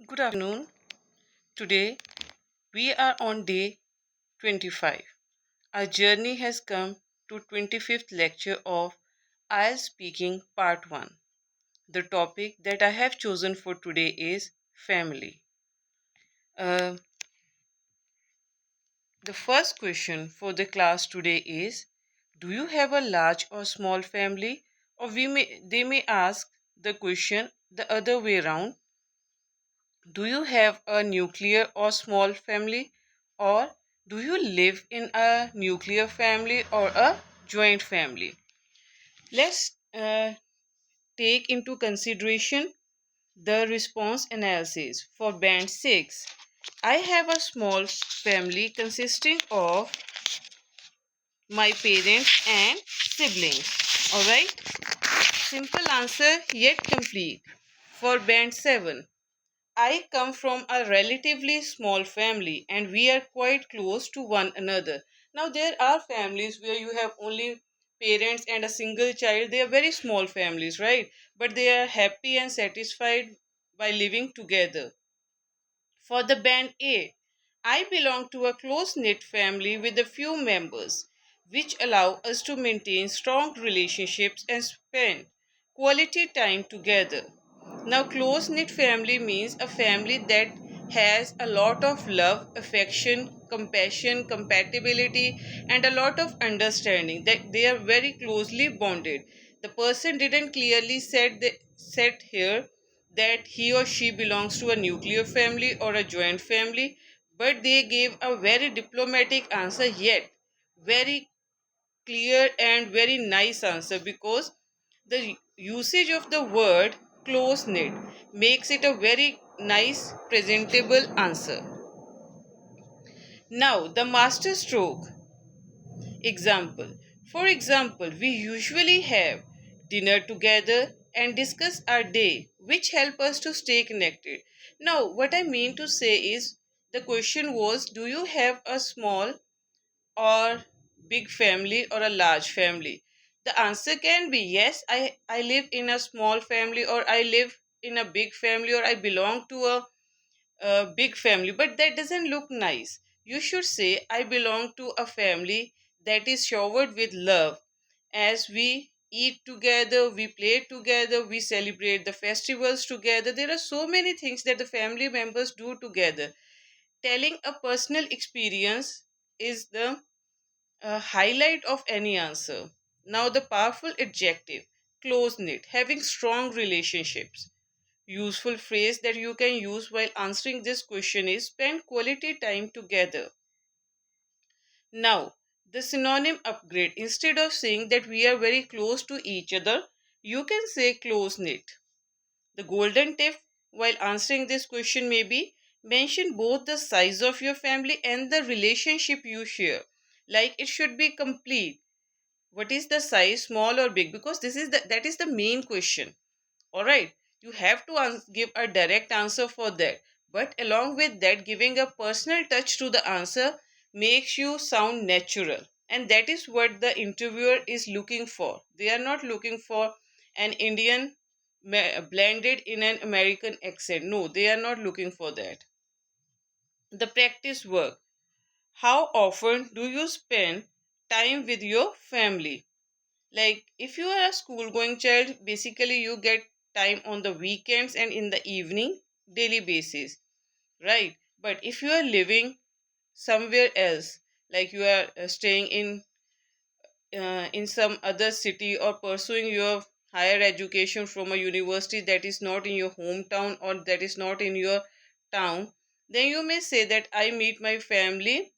Good afternoon. Today we are on day 25. Our journey has come to 25th lecture of IELTS Speaking Part 1. The topic that I have chosen for today is family. Uh, the first question for the class today is, do you have a large or small family? Or they may ask the question the other way around. Do you have a nuclear or small family? Or do you live in a nuclear family or a joint family? Let's take into consideration the response analysis for band 6. I have a small family consisting of my parents and siblings. Alright? Simple answer yet complete. For band 7, I come from a relatively small family and we are quite close to one another. Now, there are families where you have only parents and a single child. They are very small families, right? But they are happy and satisfied by living together. For the band A, I belong to a close knit family with a few members, which allow us to maintain strong relationships and spend quality time together. Now, close knit family means a family that has a lot of love, affection, compassion, compatibility, and a lot of understanding, that they are very closely bonded. The person didn't clearly said here that he or she belongs to a nuclear family or a joint family, but they gave a very diplomatic answer, yet very clear and very nice answer, because the usage of the word close knit makes it a very nice presentable answer. Now the master stroke example. For example, we usually have dinner together and discuss our day, which help us to stay connected. Now what I mean to say is, the question was, do you have a small or big family or a large family? The answer can be yes, I live in a small family, or I live in a big family, or I belong to a big family, but that doesn't look nice. You should say, I belong to a family that is showered with love. As we eat together, we play together, we celebrate the festivals together. There are so many things that the family members do together. Telling a personal experience is the highlight of any answer. Now, the powerful adjective close knit, having strong relationships. Useful phrase that you can use while answering this question is spend quality time together. Now, the synonym upgrade. Instead of saying that we are very close to each other, you can say close knit. The golden tip while answering this question may be, mention both the size of your family and the relationship you share. Like, it should be complete. What is the size, small or big? Because that is the main question. All right, you have to give a direct answer for that, but along with that, giving a personal touch to the answer makes you sound natural, and that is what the interviewer is looking for. They are not looking for an Indian blended in an American accent. No, they are not looking for that. The practice work. How often do you spend time with your family? Like, if you are a school going child, basically you get time on the weekends and in the evening, daily basis, right? But if you are living somewhere else, like you are staying in some other city, or pursuing your higher education from a university that is not in your hometown or that is not in your town, then you may say that I meet my family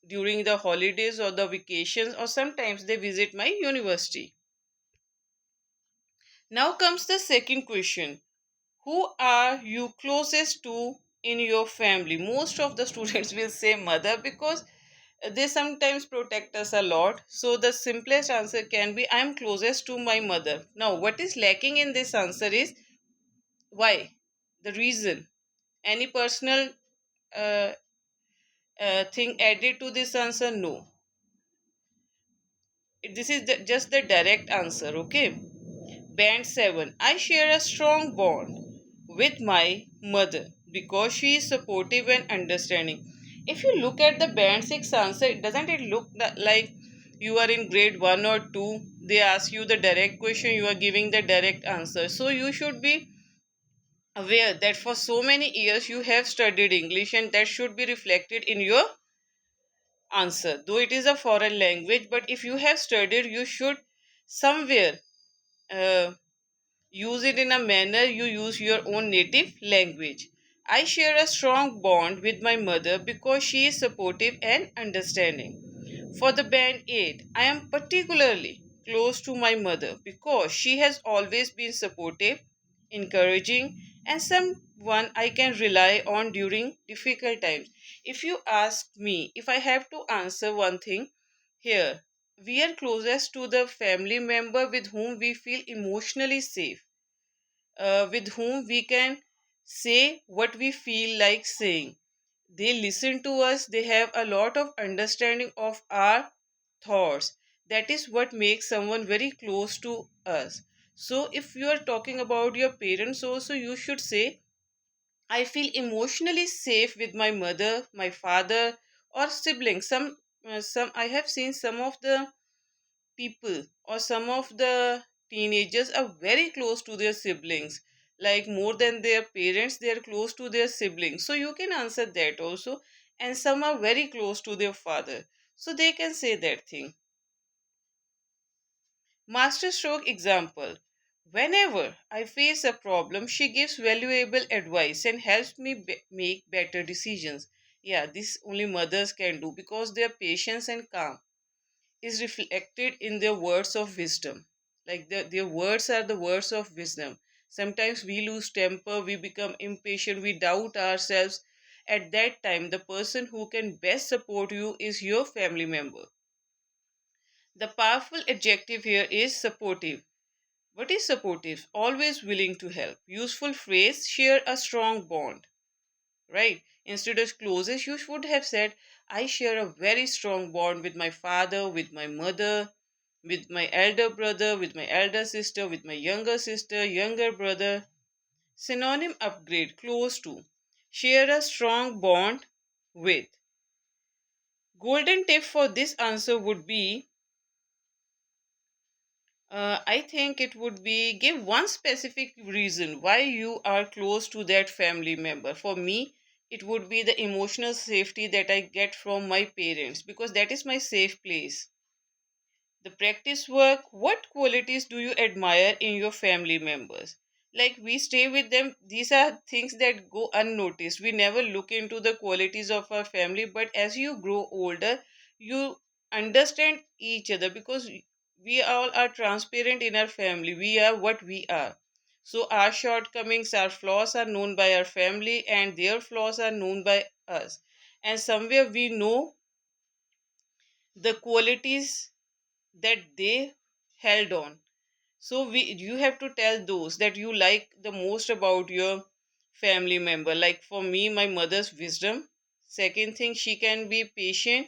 during the holidays or the vacations, or sometimes they visit my university. Now comes the second question. Who are you closest to in your family? Most of the students will say mother, because they sometimes protect us a lot. So the simplest answer can be, I am closest to my mother. Now, what is lacking in this answer is why? The reason. Any personal uh, thing added to this answer? No. This is just the direct answer, okay? Band 7. I share a strong bond with my mother because she is supportive and understanding. If you look at the band 6 answer, doesn't it look like you are in grade 1 or 2? They ask you the direct question, you are giving the direct answer. So you should be aware that for so many years you have studied English, and that should be reflected in your answer. Though it is a foreign language, but if you have studied, you should somewhere uh, use it in a manner you use your own native language. I share a strong bond with my mother because she is supportive and understanding. For the band 8, I am particularly close to my mother because she has always been supportive, encouraging, and someone I can rely on during difficult times. If you ask me if I have to answer one thing here, we are closest to the family member with whom we feel emotionally safe, with whom we can say what we feel like saying. They listen to us, they have a lot of understanding of our thoughts. That is what makes someone very close to us. So, if you are talking about your parents, also, you should say, I feel emotionally safe with my mother, my father, or siblings. Some I have seen some of the people or some of the teenagers are very close to their siblings, like more than their parents they are close to their siblings, so you can answer that also. And some are very close to their father, so they can say that thing. Masterstroke example: whenever I face a problem, she gives valuable advice and helps me make better decisions. Yeah, this only mothers can do because they are patient and calm is reflected in their words of wisdom. Like their words are the words of wisdom. Sometimes we lose temper, we become impatient, we doubt ourselves. At that time, the person who can best support you is your family member. The powerful adjective here is supportive. What is supportive? Always willing to help. Useful phrase: share a strong bond. Right? Instead of closest, you should have said, I share a very strong bond with my father, with my mother, with my elder brother, with my elder sister, with my younger sister, younger brother. Synonym upgrade: close to. Share a strong bond with. Golden tip for this answer would be, I think it would be, give one specific reason why you are close to that family member. For me, it would be the emotional safety that I get from my parents because that is my safe place. The practice work: what qualities do you admire in your family members? Like we stay with them, these are things that go unnoticed. We never look into the qualities of our family, but as you grow older, you understand each other because we all are transparent in our family. We are what we are. So our shortcomings, our flaws are known by our family, and their flaws are known by us. And somewhere we know the qualities that they held on. So you have to tell those that you like the most about your family member. Like for me, my mother's wisdom. Second thing, she can be patient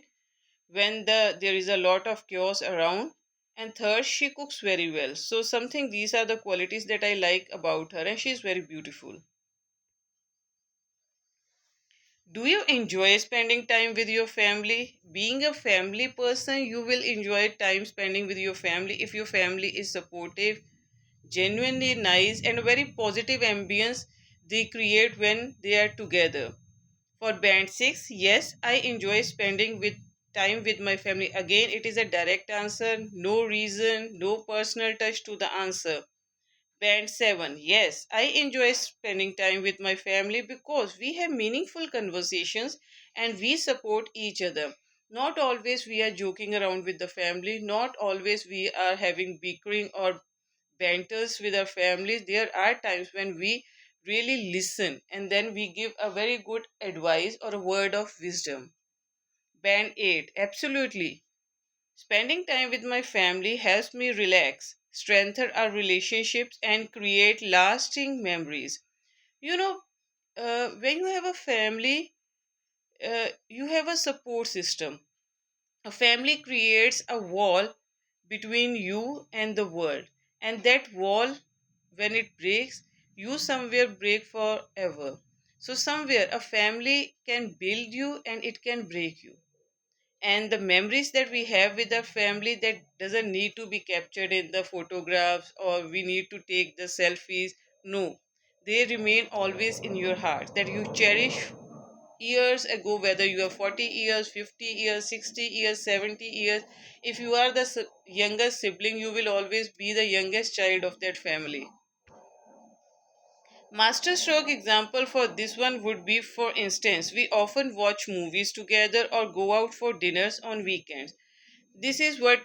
when there is a lot of chaos around. And third, she cooks very well. So something, these are the qualities that I like about her, and she's very beautiful. Do you enjoy spending time with your family? Being a family person, you will enjoy time spending with your family if your family is supportive, genuinely nice, and a very positive ambience they create when they are together. For band 6, yes, I enjoy spending with time with my family. Again, it is a direct answer, no reason, no personal touch to the answer. Band 7, yes, I enjoy spending time with my family because we have meaningful conversations and we support each other. Not always we are joking around with the family, not always we are having bickering or banters with our families. There are times when we really listen and then we give a very good advice or a word of wisdom. Band 8, absolutely. Spending time with my family helps me relax, strengthen our relationships, and create lasting memories. You know, when you have a family, you have a support system. A family creates a wall between you and the world, and that wall, when it breaks, You somewhere break forever. So somewhere a family can build you and it can break you. And the memories that we have with our family, that doesn't need to be captured in the photographs or we need to take the selfies. No, they remain always in your heart, that you cherish years ago, whether you are 40 years, 50 years, 60 years, 70 years. If you are the youngest sibling, you will always be the youngest child of that family. Masterstroke example for this one would be, for instance, we often watch movies together or go out for dinners on weekends. This is what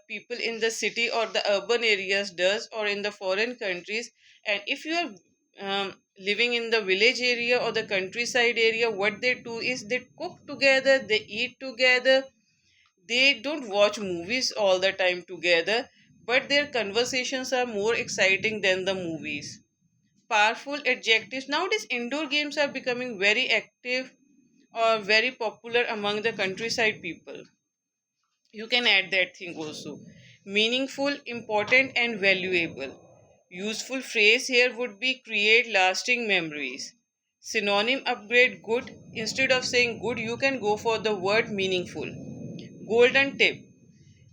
people in the city or the urban areas does, or in the foreign countries. And if you are living in the village area or the countryside area, what they do is they cook together, they eat together. They don't watch movies all the time together, but their conversations are more exciting than the movies. Powerful adjectives. Nowadays, indoor games are becoming very active or very popular among the countryside people. You can add that thing also. Meaningful, important, and valuable. Useful phrase here would be create lasting memories. Synonym upgrade good. Instead of saying good, you can go for the word meaningful. Golden tip.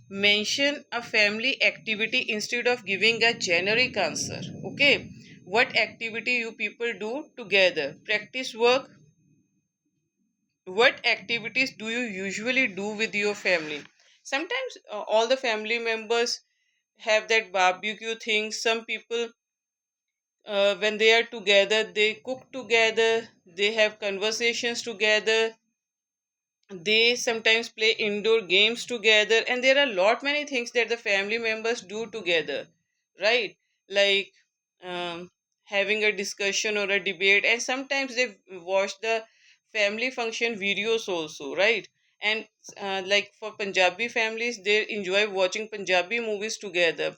Mention a family activity instead of giving a generic answer. Okay. What activity you people do together? Practice work. What activities do you usually do with your family? Sometimes all the family members have that barbecue thing. Some people, when they are together, they cook together, they have conversations together, they sometimes play indoor games together, and there are lot many things that the family members do together, right? Like um, having a discussion or a debate, and sometimes they watch the family function videos also, right? And like for Punjabi families, they enjoy watching Punjabi movies together.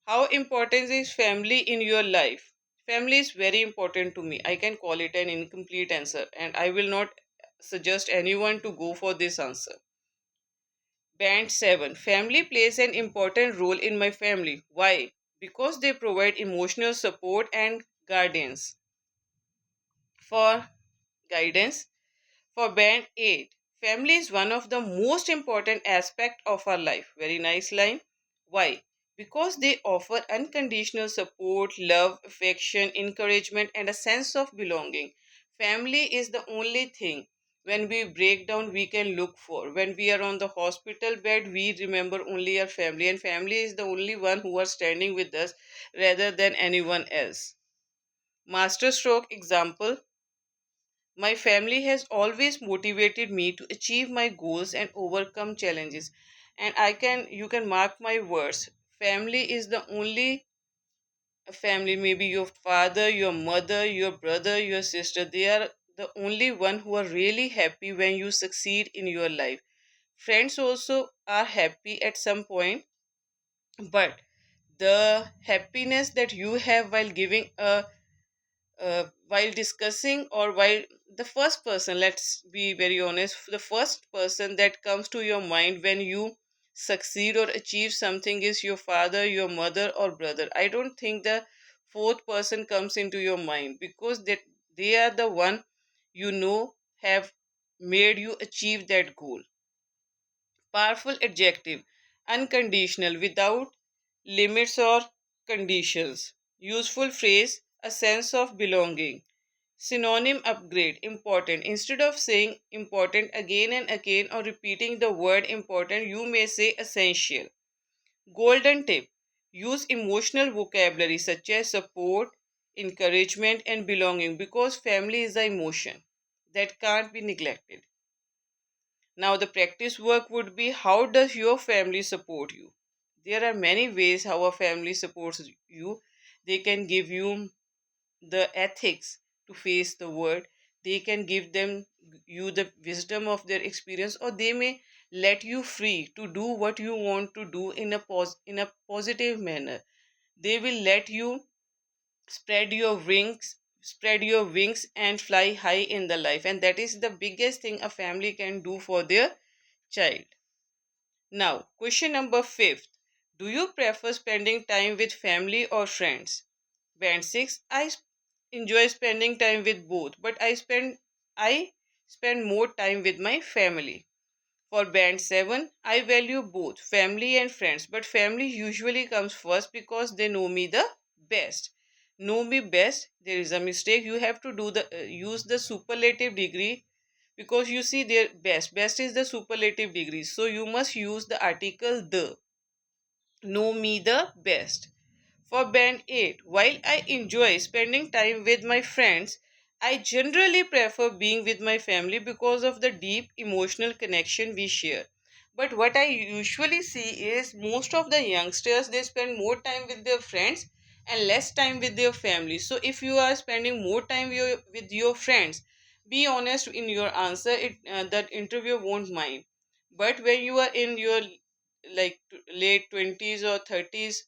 How important is family in your life? Family is very important to me. I can call it an incomplete answer, and I will not suggest anyone to go for this answer. Band 7. Family plays an important role in my family. Why? Because they provide emotional support and guardians. For guidance, for band 8, family is one of the most important aspect of our life. Very nice line. Why? Because they offer unconditional support, love, affection, encouragement, and a sense of belonging. Family is the only thing when we break down we can look for. When we are on the hospital bed, we remember only our family, and family is the only one who are standing with us rather than anyone else. Masterstroke example. My family has always motivated me to achieve my goals and overcome challenges. And you can mark my words. Family is the only family, maybe your father, your mother, your brother, your sister. They are the only one who are really happy when you succeed in your life. Friends also are happy at some point, but the happiness that you have while giving a while discussing, or while the first person, let's be very honest, the first person that comes to your mind when you succeed or achieve something is your father, your mother, or brother. I don't think the fourth person comes into your mind, because they are the one have made you achieve that goal. Powerful adjective. Unconditional, without limits or conditions. Useful phrase. A sense of belonging. Synonym upgrade. Important. Instead of saying important again and again or repeating the word important, you may say essential. Golden tip. Use emotional vocabulary such as support, encouragement, and belonging, because family is the emotion that can't be neglected. Now, the practice work would be, how does your family support you? There are many ways how a family supports you. They can give you the ethics to face the world. They can give them you the wisdom of their experience, or they may let you free to do what you want to do in in a positive manner. They will let you spread your wings and fly high in the life, and that is the biggest thing a family can do for their child. Now, question number 5. Do you prefer spending time with family or friends? Band 6, enjoy spending time with both, but I spend more time with my family. For band 7, I value both family and friends, but family usually comes first because they know me the best. Know me best, there is a mistake. You have to use the superlative degree because you see their best. Best is the superlative degree. So you must use the article the. Know me the best. For band 8, while I enjoy spending time with my friends, I generally prefer being with my family because of the deep emotional connection we share. But what I usually see is most of the youngsters they spend more time with their friends and less time with their family. So if you are spending more time with your friends, be honest in your answer. That interviewer won't mind. But when you are in your late 20s or 30s,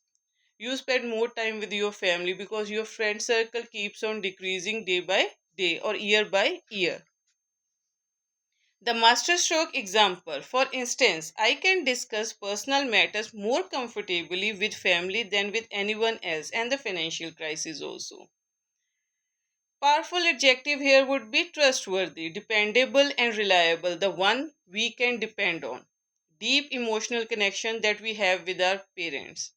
you spend more time with your family because your friend circle keeps on decreasing day by day or year by year. The masterstroke example, for instance, I can discuss personal matters more comfortably with family than with anyone else, and the financial crisis also. Powerful adjective here would be trustworthy, dependable, and reliable, the one we can depend on. Deep emotional connection that we have with our parents.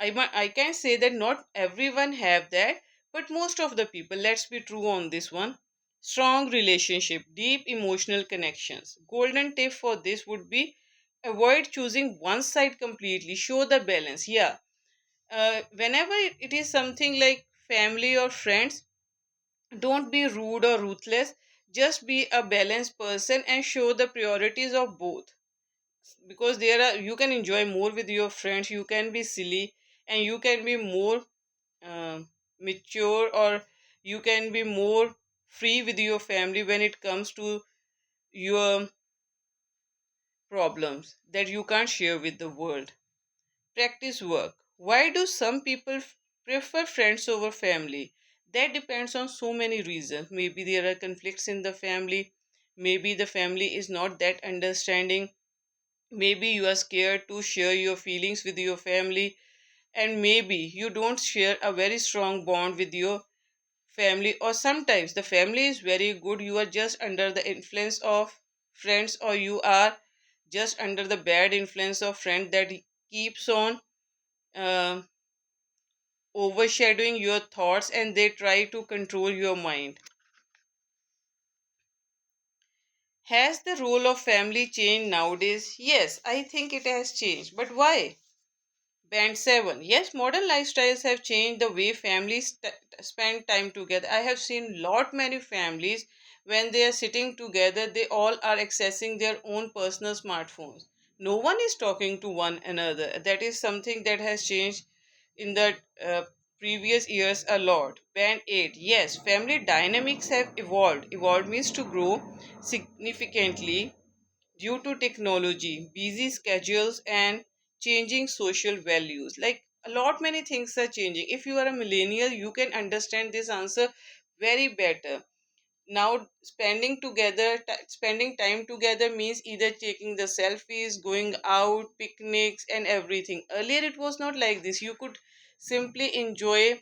I can say that not everyone have that, but most of the people, let's be true on this one. Strong relationship, deep emotional connections. Golden tip for this would be avoid choosing one side completely. Show the balance. Yeah. Whenever it is something like family or friends, don't be rude or ruthless. Just be a balanced person and show the priorities of both, because there are you can enjoy more with your friends, you can be silly, and you can be more mature, or you can be more free with your family when it comes to your problems that you can't share with the world. Practice work. Why do some people prefer friends over family? That depends on so many reasons. Maybe there are conflicts in the family, maybe the family is not that understanding, maybe you are scared to share your feelings with your family, and maybe you don't share a very strong bond with your family, or sometimes the family is very good, you are just under the influence of friends, or you are just under the bad influence of friend that keeps on uh, overshadowing your thoughts, and they try to control your mind. Has the role of family changed nowadays? Yes, I think it has changed, but why? Band 7. Yes, modern lifestyles have changed the way families spend time together. I have seen lot many families when they are sitting together, they all are accessing their own personal smartphones. No one is talking to one another. That is something that has changed in the previous years a lot. Band 8. Yes, family dynamics have evolved. Evolved means to grow significantly due to technology, busy schedules, and changing social values. Like a lot many things are changing. If you are a millennial, you can understand this answer very better. Now, spending time together means either taking the selfies, going out, picnics, and everything. Earlier, it was not like this. You could simply enjoy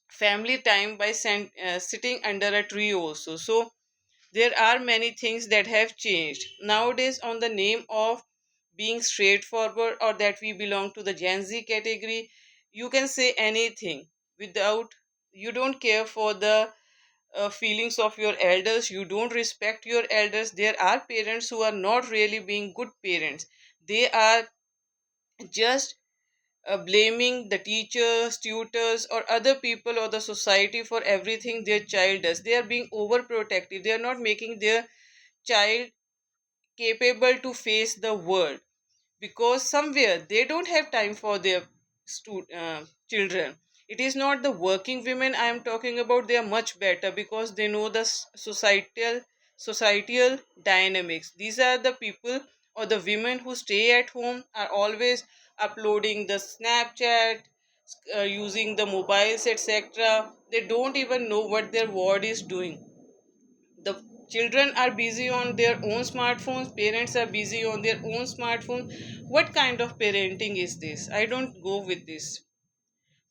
family time by sitting under a tree also. So there are many things that have changed. Nowadays, on the name of being straightforward or that we belong to the Gen Z category, you can say anything without, you don't care for the feelings of your elders, you don't respect your elders. There are parents who are not really being good parents, they are just blaming the teachers, tutors, or other people or the society for everything their child does. They are being overprotective. They are not making their child capable to face the world, because somewhere they don't have time for their children. It is not the working women I am talking about. They are much better because they know the societal dynamics. These are the people or the women who stay at home are always uploading the Snapchat, using the mobiles, etc. They don't even know what their ward is doing. The Children are busy on their own smartphones, parents are busy on their own smartphones. What kind of parenting is this? I don't go with this.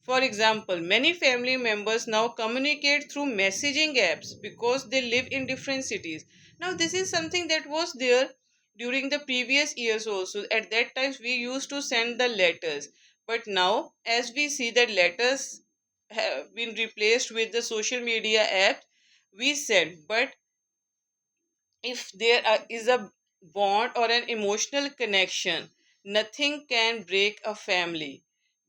For example, many family members now communicate through messaging apps because they live in different cities. Now, this is something that was there during the previous years also. At that time, we used to send the letters. But now, as we see that letters have been replaced with the social media app, we send. But if is a bond or an emotional connection, nothing can break a family.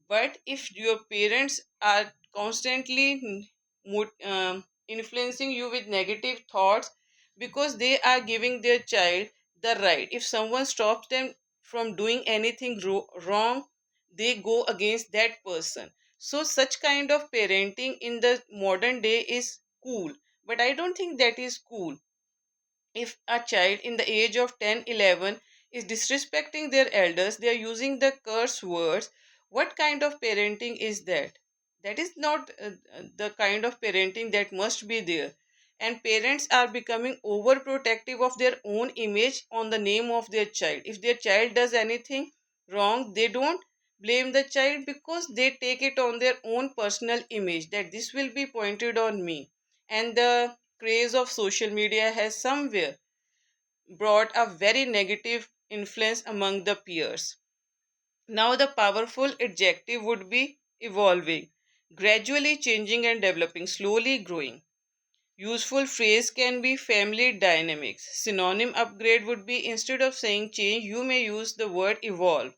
But if your parents are constantly influencing you with negative thoughts, because they are giving their child the right, if someone stops them from doing anything wrong, they go against that person. So such kind of parenting in the modern day is cool, but I don't think that is cool. If a child in the age of 10, 11 is disrespecting their elders, they are using the curse words, what kind of parenting is that? That is not the kind of parenting that must be there. And parents are becoming overprotective of their own image on the name of their child. If their child does anything wrong, they don't blame the child because they take it on their own personal image that this will be pointed on me. And the craze of social media has somewhere brought a very negative influence among the peers. Now, the powerful adjective would be evolving, gradually changing and developing, slowly growing. Useful phrase can be family dynamics. Synonym upgrade would be instead of saying change, you may use the word evolve.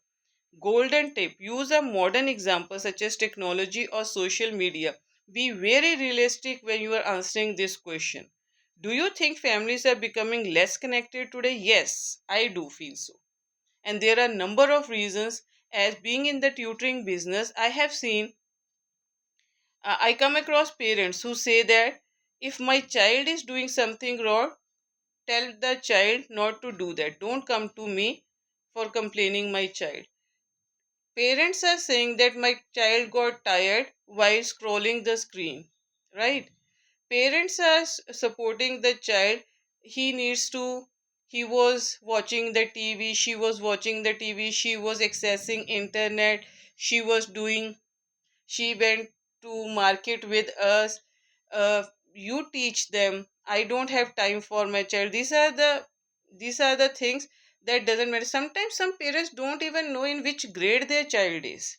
Golden tip, use a modern example such as technology or social media. Be very realistic when you are answering this question. Do you think families are becoming less connected today? Yes, I do feel so. And there are a number of reasons. As being in the tutoring business, I have seen, I come across parents who say that if my child is doing something wrong, tell the child not to do that. Don't come to me for complaining my child. Parents are saying that my child got tired while scrolling the screen, right? Parents are supporting the child. He needs to, he was watching the TV, she was watching the TV, she was accessing internet, she was doing, she went to market with us. You teach them. I don't have time for my child. These are the things that doesn't matter. Sometimes some parents don't even know in which grade their child is.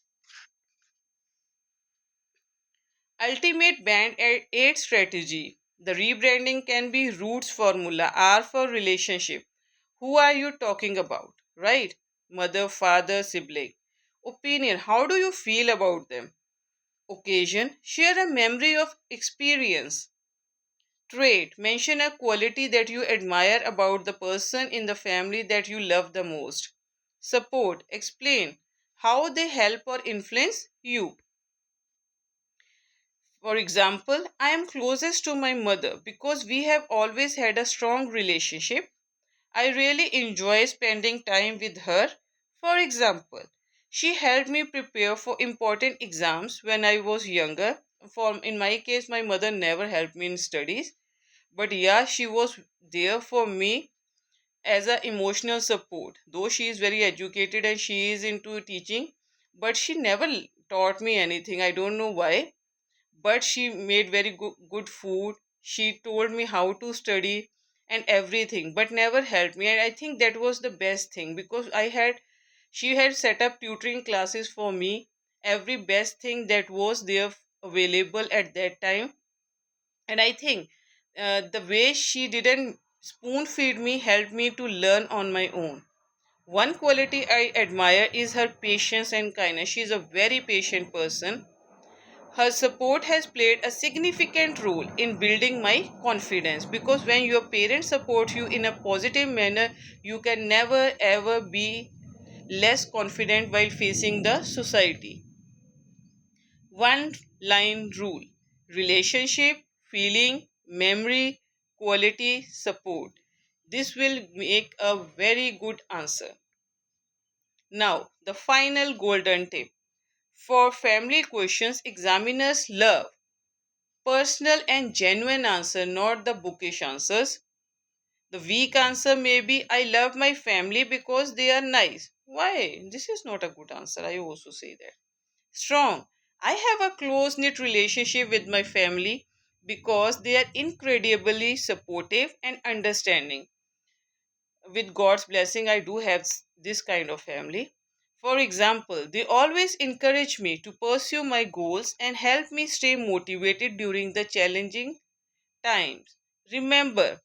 Ultimate band aid strategy. The rebranding can be R.O.O.T.S Formula. R for relationship. Who are you talking about? Right? Mother, father, sibling. Opinion. How do you feel about them? Occasion. Share a memory of experience. Trait. Mention a quality that you admire about the person in the family that you love the most. Support. Explain how they help or influence you. For example, I am closest to my mother because we have always had a strong relationship. I really enjoy spending time with her. For example, she helped me prepare for important exams when I was younger. For in my case, my mother never helped me in studies, but yeah, she was there for me as a emotional support. Though she is very educated and she is into teaching, but she never taught me anything. I don't know why, but she made very good food. She told me how to study and everything, but never helped me. And I think that was the best thing because she had set up tutoring classes for me, every best thing that was there available at that time. And I think the way she didn't spoon feed me helped me to learn on my own. One quality I admire is her patience and kindness. She is a very patient person. Her support has played a significant role in building my confidence because when your parents support you in a positive manner, you can never ever be less confident while facing the society. One line rule: relationship, feeling, memory, quality, support. This will make a very good answer. Now, the final golden tip. For family questions, examiners love personal and genuine answer, not the bookish answers. The weak answer may be I love my family because they are nice. Why? This is not a good answer. I also say that. Strong. I have a close knit relationship with my family because they are incredibly supportive and understanding. With God's blessing, I do have this kind of family. For example, they always encourage me to pursue my goals and help me stay motivated during the challenging times. Remember,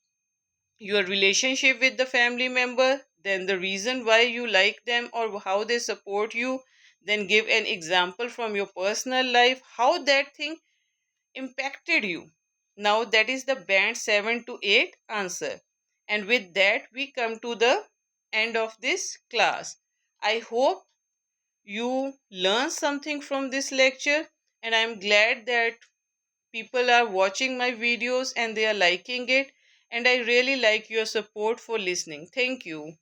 your relationship with the family member, then the reason why you like them or how they support you, then give an example from your personal life, how that thing impacted you. Now, that is the band 7 to 8 answer. And with that, we come to the end of this class. I hope you learn something from this lecture, and I'm glad that people are watching my videos and they are liking it. And I really like your support for listening. Thank you.